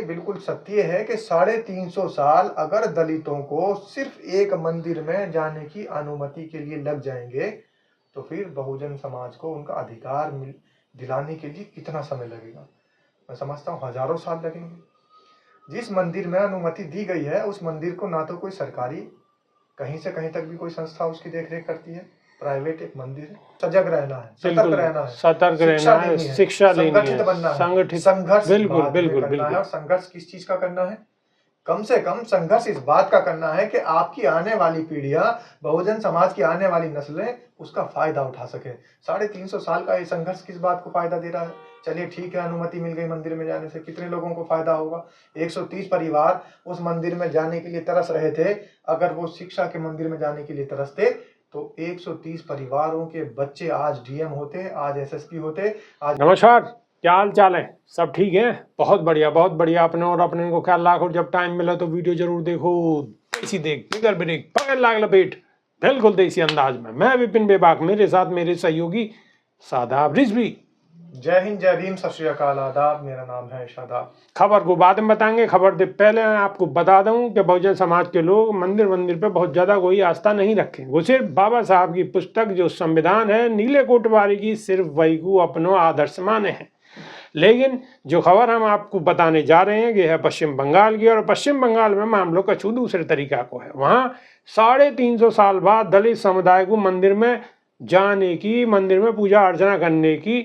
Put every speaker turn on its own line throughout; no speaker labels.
बिल्कुल सत्य है कि 350 साल अगर दलितों को सिर्फ एक मंदिर में जाने की अनुमति के लिए लग जाएंगे तो फिर बहुजन समाज को उनका अधिकार दिलाने के लिए कितना समय लगेगा। मैं समझता हूँ हजारों साल लगेंगे। जिस मंदिर में अनुमति दी गई है उस मंदिर को ना तो कोई सरकारी कहीं से कहीं तक भी कोई संस्था उसकी देखरेख करती है, प्राइवेट एक मंदिर है। सजग रहना है, सतर्क रहना है,
सतर्क रहना है, शिक्षा लेनी है,
संगठित बनना है,
संगठित
संघर्ष
बिल्कुल
बिल्कुल करना है। और संघर्ष किस चीज का करना है? कम से कम संघर्ष इस बात का करना है कि आपकी आने वाली पीढ़ियां, बहुजन समाज की आने वाली नस्लें उसका फायदा उठा सके। 350 साल का ये संघर्ष किस बात को फायदा दे रहा है? चलिए ठीक है, अनुमति मिल गई मंदिर में जाने से, कितने लोगों को फायदा होगा? 130 परिवार उस मंदिर में जाने के लिए तरस रहे थे। अगर वो शिक्षा के मंदिर में जाने के लिए तरसते तो 130 परिवारों के बच्चे आज डीएम होते, आज एसएसपी होते, आज।
नमस्कार, क्या हाल चाल है? सब ठीक है? बहुत बढ़िया, बहुत बढ़िया। अपने और अपने को ख्याल रखो। जब टाइम मिला तो वीडियो जरूर देखो। देसी देख, बिगर ब्रेक, पकड़ लाग लपेट, बिल्कुल देसी अंदाज में। मैं विपिन बेबाक, मेरे साथ मेरे सहयोगी शादाब रिजवी।
जय हिंद, जय भीम, सत श्री अकाल, आदाब। मेरा नाम है शादाब।
खबर को बाद में बताएंगे। खबर से पहले आपको बता दूं कि बहुजन समाज के लोग मंदिर पे बहुत ज्यादा कोई आस्था नहीं रखें। वो सिर्फ बाबा साहब की पुस्तक जो संविधान है, नीले कोट वाली की, सिर्फ वही को अपनो आदर्श माने हैं। लेकिन जो खबर हम आपको बताने जा रहे हैं ये है पश्चिम बंगाल की। और पश्चिम बंगाल में मामलों का छू दूसरे तरीका को है। वहाँ 350 साल बाद दलित समुदाय को मंदिर में जाने की, मंदिर में पूजा अर्चना करने की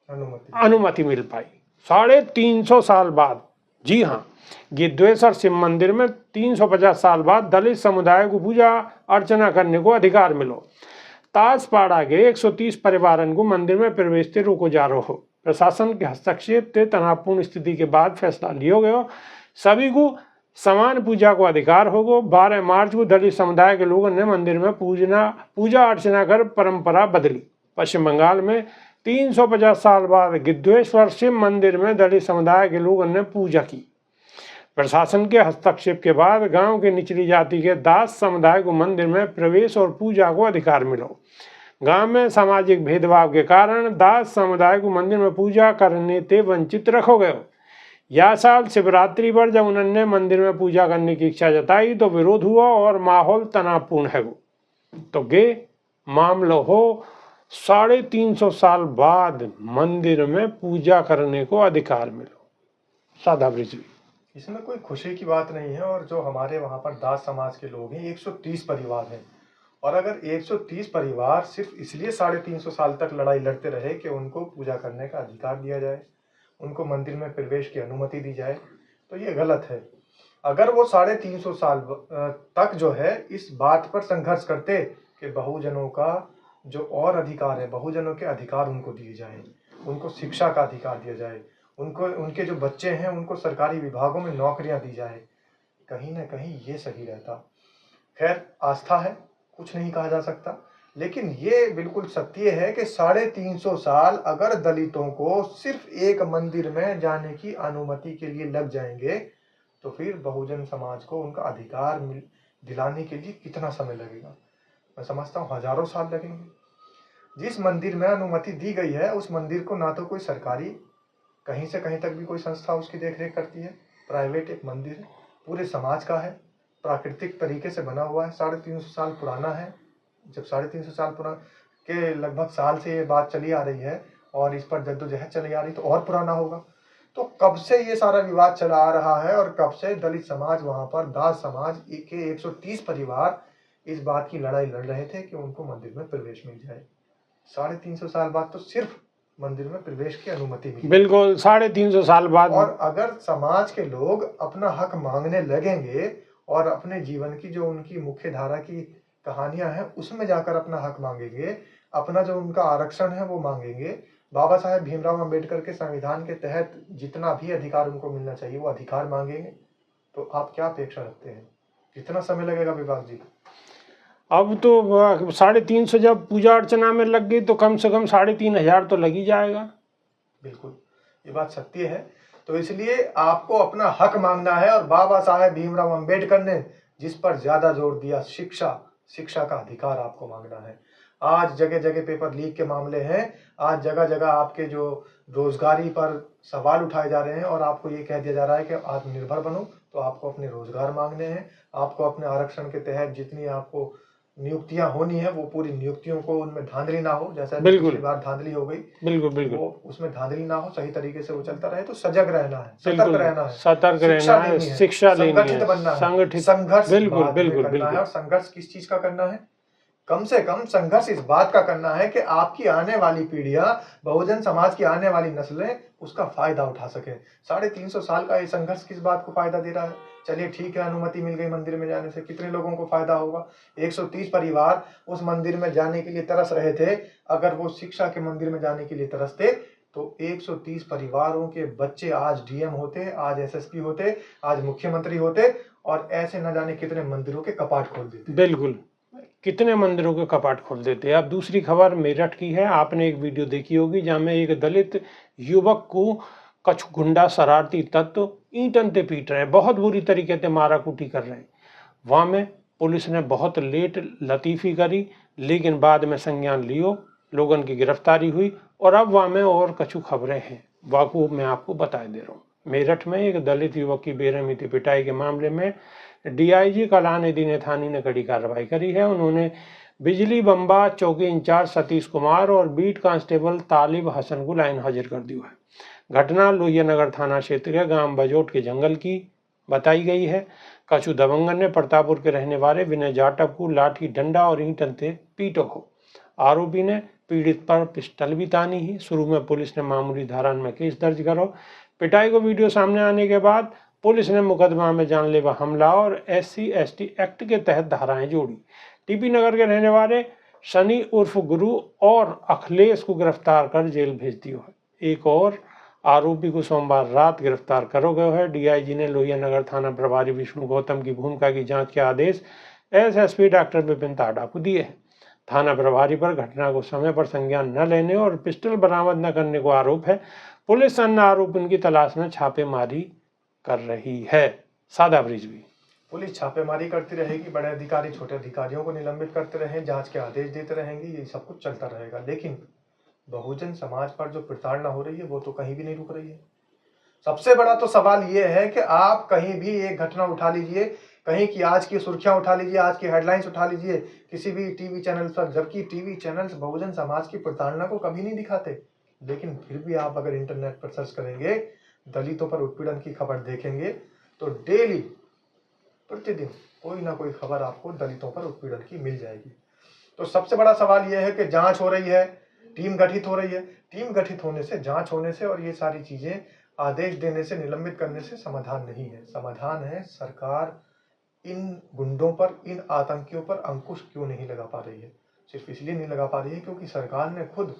अनुमति मिल पाई। 350 साल बाद। जी हाँ, गिद्धेश्वर शिव मंदिर में 350 साल बाद दलित समुदाय को पूजा अर्चना करने को अधिकार मिलो। ताजपाड़ा के 130 परिवारन को मंदिर में प्रवेश से रोको जा रहा हो। प्रशासन के हस्तक्षेप से तनावपूर्ण स्थिति के बाद फैसला लिया गया। सभी को समान पूजा को अधिकार होगा। 12 मार्च को दलित समुदाय के लोगों ने मंदिर में पूजा अर्चना कर परंपरा बदली। पश्चिम बंगाल में 350 साल बाद गिद्धेश्वर शिव मंदिर में दलित समुदाय के लोगों ने पूजा की। प्रशासन के हस्तक्षेप के बाद गांव के निचली जाति के दास समुदाय को मंदिर में प्रवेश और पूजा को अधिकार मिला। गांव में सामाजिक भेदभाव के कारण दास समुदाय को मंदिर में पूजा करने से वंचित रखो गए। यह साल शिवरात्रि पर जब उन्होंने मंदिर में पूजा करने की इच्छा जताई तो विरोध हुआ और माहौल तनावपूर्ण है। तो गे मामला हो 350 साल बाद मंदिर में पूजा करने को अधिकार मिलो। सादा ब्रिजवी,
इसमें कोई खुशी की बात नहीं है। और जो हमारे वहाँ पर दास समाज के लोग हैं 130 परिवार हैं। और अगर 130 परिवार सिर्फ इसलिए 350 साल तक लड़ाई लड़ते रहे कि उनको पूजा करने का अधिकार दिया जाए, उनको मंदिर में प्रवेश की अनुमति दी जाए, तो ये गलत है। अगर वो 350 साल तक जो है इस बात पर संघर्ष करते कि बहुजनों का जो और अधिकार है, बहुजनों के अधिकार उनको दिए जाए, उनको शिक्षा का अधिकार दिया जाए, उनको उनके जो बच्चे हैं उनको सरकारी विभागों में नौकरियां दी जाए, कहीं ना कहीं ये सही रहता। खैर, आस्था है, कुछ नहीं कहा जा सकता। लेकिन ये बिल्कुल सत्य है कि 350 साल अगर दलितों को सिर्फ एक मंदिर में जाने की अनुमति के लिए लग जाएंगे तो फिर बहुजन समाज को उनका अधिकार दिलाने के लिए कितना समय लगेगा। मैं समझता हूँ हजारों साल लगेंगे। जिस मंदिर में अनुमति दी गई है उस मंदिर को ना तो कोई सरकारी कहीं से कहीं तक भी कोई संस्था उसकी देखरेख करती है, प्राइवेट एक मंदिर है, पूरे समाज का है, प्राकृतिक तरीके से बना हुआ है, 350 साल पुराना है। जब 350 साल पुराना के लगभग साल से ये बात चली आ रही है और इस पर जद्दोजहद चली आ रही तो और पुराना होगा। तो कब से ये सारा विवाद चला आ रहा है और कब से दलित समाज वहाँ पर दास समाज के 130 परिवार इस बात की लड़ाई लड़ रहे थे कि उनको मंदिर में प्रवेश मिल जाए। 350 साल बाद तो सिर्फ मंदिर में प्रवेश की अनुमति मिली।
बिल्कुल 350 साल बाद।
और अगर समाज के लोग अपना हक मांगने लगेंगे और अपने जीवन की जो उनकी मुख्य धारा की कहानियां हैं उसमें जाकर अपना हक मांगेंगे, अपना जो उनका आरक्षण है वो मांगेंगे, बाबा साहेब भीमराव अंबेडकर के संविधान के तहत जितना भी अधिकार उनको मिलना चाहिए वो अधिकार मांगेंगे, तो आप क्या अपेक्षा रखते हैं? कितना समय लगेगा विभाग जी?
अब तो 350 जब पूजा अर्चना में लग गई तो कम से कम 3500 तो लग ही जाएगा।
बिल्कुल, ये बात सत्य है। तो इसलिए आपको अपना हक मांगना है और बाबा साहेब भीमराव अंबेडकर ने जिस पर ज्यादा जोर दिया, शिक्षा का अधिकार आपको मांगना है। आज जगह जगह पेपर लीक के मामले हैं, आज जगह जगह आपके जो रोजगारी पर सवाल उठाए जा रहे हैं और आपको ये कह दिया जा रहा है कि आत्मनिर्भर बनो, तो आपको अपने रोजगार मांगने हैं, आपको अपने आरक्षण के तहत जितनी आपको नियुक्तियां होनी है वो पूरी नियुक्तियों को उनमें धांधली ना हो, जैसा
बिल्कुल।
पिछली बार धांधली हो गई,
बिल्कुल बिल्कुल
वो उसमें धांधली ना हो, सही तरीके से वो चलता रहे। तो सजग रहना है, सतर्क
बिल्कुल
रहना है,
सतर्क
शिक्षा
रहना है,
लेनी है,
शिक्षा लेनी
संगठित
है,
बनना है,
संगठित
संघर्ष
बिल्कुल
बाद में
बिल्कुल
करना है।
बिल्कुल
और संघर्ष किस चीज का करना है? कम से कम संघर्ष इस बात का करना है कि आपकी आने वाली पीढ़ियां, बहुजन समाज की आने वाली नस्लें उसका फायदा उठा सके। 350 साल का ये संघर्ष किस बात को फायदा दे रहा है? चलिए ठीक है, अनुमति मिल गई मंदिर में जाने से, कितने लोगों को फायदा होगा? 130 परिवार उस मंदिर में जाने के लिए तरस रहे थे। अगर वो शिक्षा के मंदिर में जाने के लिए तरसते तो 130 परिवारों के बच्चे आज डीएम होते, आज एसएसपी होते, आज मुख्यमंत्री होते, और ऐसे न जाने कितने मंदिरों के कपाट खोल देते।
बिल्कुल, कितने मंदिरों के कपाट खोल देते हैं। अब दूसरी खबर मेरठ की है। आपने एक वीडियो देखी होगी जहां में एक दलित युवक को कुछ गुंडा शरारती तत्व ईंटन से पीट रहे हैं, बहुत बुरी तरीके से मारा कुटी कर रहे हैं। वहां में पुलिस ने बहुत लेट लतीफ़ी करी, लेकिन बाद में संज्ञान लियो, लोगों की गिरफ्तारी हुई। और अब वहां में और कछु खबरें हैं, वाकू मैं आपको बता दे रहा हूँ। मेरठ में एक दलित युवक की बेरहमी से पिटाई के मामले में डीआईजी कलानिधि थानी ने कड़ी कार्रवाई करी है। उन्होंने बिजली बम्बा चौकी इंचार्ज सतीश कुमार और बीट कांस्टेबल तालिब हसन को लाइन हाजिर कर दिया है। घटना लोहिया नगर थाना क्षेत्र के गांव बजोट के जंगल की बताई गई है। कछु दबंगन ने प्रतापपुर के रहने वाले विनय जाटव को लाठी डंडा और ईंटन से पीटो हो। आरोपी ने पीड़ित पर पिस्टल भी तानी ही। शुरू में पुलिस ने मामूली धारा में केस दर्ज करो। पिटाई को वीडियो सामने आने के बाद पुलिस ने मुकदमा में जानलेवा हमला और SC/ST एक्ट के तहत धाराएं जोड़ी। टीपी नगर के रहने वाले सनी उर्फ गुरु और अखिलेश को गिरफ्तार कर जेल भेज दिया है। एक और आरोपी को सोमवार रात गिरफ्तार करो गयो है। डीआईजी ने लोहिया नगर थाना प्रभारी विष्णु गौतम की भूमिका की जांच के आदेश SSP डॉक्टर विपिन ताड़ा को दिए हैं। थाना प्रभारी पर घटना को समय पर संज्ञान न लेने और पिस्टल बरामद न करने को आरोप है। पुलिस अन्य आरोपियों की तलाश में छापेमारी कर रही है। सादा ब्रिज भी
पुलिस छापेमारी करती रहेगी, बड़े अधिकारी छोटे अधिकारियों को निलंबित करते रहें, जांच के आदेश देते रहेंगे, ये सब कुछ चलता रहेगा। लेकिन बहुजन समाज पर जो प्रताड़ना हो रही है वो तो कहीं भी नहीं रुक रही है। सबसे बड़ा तो सवाल ये है कि आप कहीं भी एक घटना उठा लीजिए, कहीं की आज की सुर्खियां उठा लीजिए, आज की हेडलाइंस उठा लीजिए किसी भी टीवी चैनल पर, जबकि टीवी चैनल्स बहुजन समाज की प्रताड़ना को कभी नहीं दिखाते। लेकिन फिर भी आप अगर इंटरनेट पर सर्च करेंगे, दलितों पर उत्पीड़न की खबर देखेंगे, तो डेली प्रतिदिन कोई ना कोई खबर आपको दलितों पर उत्पीड़न की मिल जाएगी। तो सबसे बड़ा सवाल यह है कि जांच हो रही है, टीम गठित हो रही है। टीम गठित होने से, जांच होने से और ये सारी चीजें आदेश देने से, निलंबित करने से समाधान नहीं है। समाधान है सरकार इन गुंडों पर, इन आतंकियों पर अंकुश क्यों नहीं लगा पा रही है? सिर्फ इसलिए नहीं लगा पा रही है क्योंकि सरकार ने खुद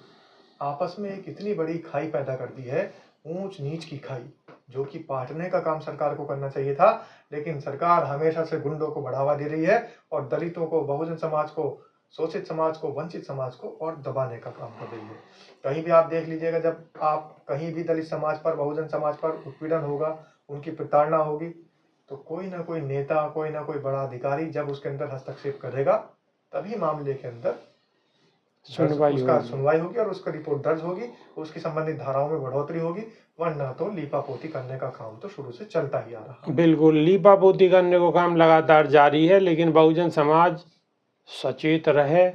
आपस में एक इतनी बड़ी खाई पैदा कर दी है, ऊंच नीच की खाई, जो कि पाटने का काम सरकार को करना चाहिए था। लेकिन सरकार हमेशा से गुंडों को बढ़ावा दे रही है और दलितों को, बहुजन समाज को, शोषित समाज को, वंचित समाज को और दबाने का काम कर रही है। कहीं भी आप देख लीजिएगा, जब आप कहीं भी दलित समाज पर, बहुजन समाज पर उत्पीड़न होगा, उनकी प्रताड़ना होगी, तो कोई ना कोई नेता, कोई ना कोई बड़ा अधिकारी जब उसके अंदर हस्तक्षेप करेगा, तभी मामले के अंदर सुनवाई होगी और उसका रिपोर्ट दर्ज होगी, उसकी संबंधित धाराओं में बढ़ोतरी होगी। वरना तो लीपापोती करने का काम तो शुरू से चलता ही आ रहा।
बिल्कुल, लीपापोती करने को काम लगातार जारी है। लेकिन बहुजन समाज सचेत रहे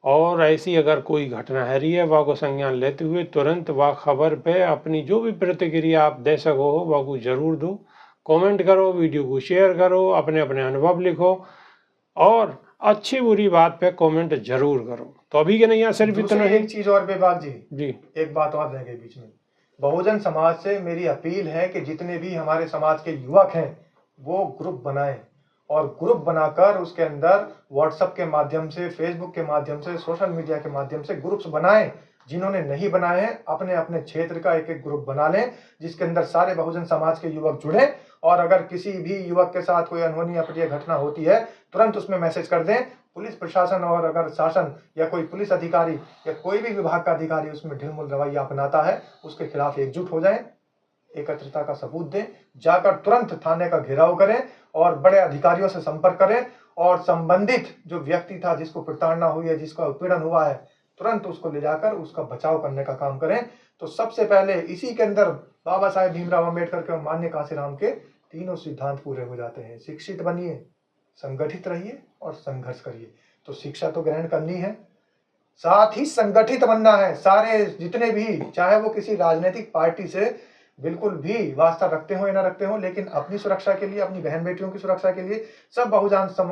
और ऐसी अगर कोई घटना है रही है, वह को संज्ञान लेते हुए तुरंत वह खबर पे अपनी जो भी प्रतिक्रिया आप दे सको वह को जरूर दो। कमेंट करो, वीडियो को शेयर करो, अपने अपने अनुभव लिखो और अच्छी बुरी बात पे कमेंट जरूर करो। तो अभी के नहीं, यहाँ सिर्फ इतना ही।
एक चीज और बेबाक जी, एक बात और रह गई बीच में। बहुजन समाज से मेरी अपील है कि जितने भी हमारे समाज के युवक हैं वो ग्रुप बनाएं और ग्रुप बनाकर उसके अंदर व्हाट्सएप के माध्यम से, फेसबुक के माध्यम से, सोशल मीडिया के माध्यम से ग्रुप्स बनाएं। जिन्होंने नहीं बनाए हैं अपने अपने क्षेत्र का एक एक ग्रुप बना लें, जिसके अंदर सारे बहुजन समाज के युवक जुड़े और अगर किसी भी युवक के साथ कोई अनहोनी अप्रिय घटना होती है तुरंत उसमें मैसेज कर दें। पुलिस प्रशासन और अगर शासन या कोई पुलिस अधिकारी या कोई भी विभाग का अधिकारी उसमें ढिलमुल रवैया अपनाता है, उसके खिलाफ एकजुट हो जाएं, एकत्रिता का सबूत दें, जाकर तुरंत थाने का घेराव करें और बड़े अधिकारियों से संपर्क करें और संबंधित जो व्यक्ति था जिसको प्रताड़ना हुई है, जिसका उत्पीड़न हुआ है, तुरंत उसको ले जाकर उसका बचाव करने का काम करें। तो सबसे पहले इसी के अंदर बाबा साहेब भीमराव अम्बेडकर के और मान्य कांशीराम के तीनों सिद्धांत पूरे हो जाते हैं। शिक्षित बनिए, संगठित रहिए और संघर्ष करिए। तो शिक्षा तो ग्रहण करनी है, साथ ही संगठित बनना है। सारे जितने भी, चाहे वो किसी राजनीतिक पार्टी से बिल्कुल भी वास्ता रखते हो या ना रखते हो, लेकिन अपनी सुरक्षा के लिए, अपनी बहन बेटियों की सुरक्षा के लिए सब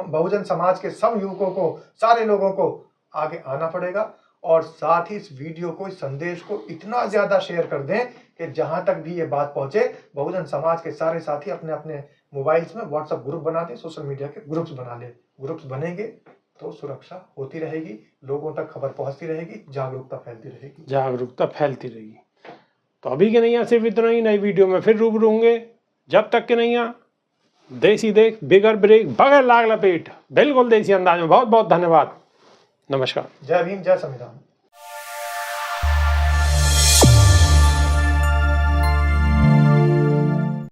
बहुजन समाज के सब युवकों को, सारे लोगों को आगे आना पड़ेगा। और साथ ही इस वीडियो को, इस संदेश को इतना ज्यादा शेयर कर दें कि जहां तक भी ये बात पहुंचे, बहुजन समाज के सारे साथी अपने अपने मोबाइल्स में व्हाट्सएप ग्रुप बना दें, सोशल मीडिया के ग्रुप्स बना लें। ग्रुप्स बनेंगे तो सुरक्षा होती रहेगी, लोगों तक खबर पहुंचती रहेगी, जागरूकता फैलती रहेगी।
जागरूकता फैलती रहेगी। तो अभी के नैया सिर्फ इतना ही, नई वीडियो में फिर रूबरू होंगे। जब तक के नैया देसी देख, बिगर ब्रेक, बगैर लाग लपेट, बिल्कुल देसी अंदाज में। बहुत बहुत धन्यवाद। नमस्कार।
जय भीम, जय संविधान।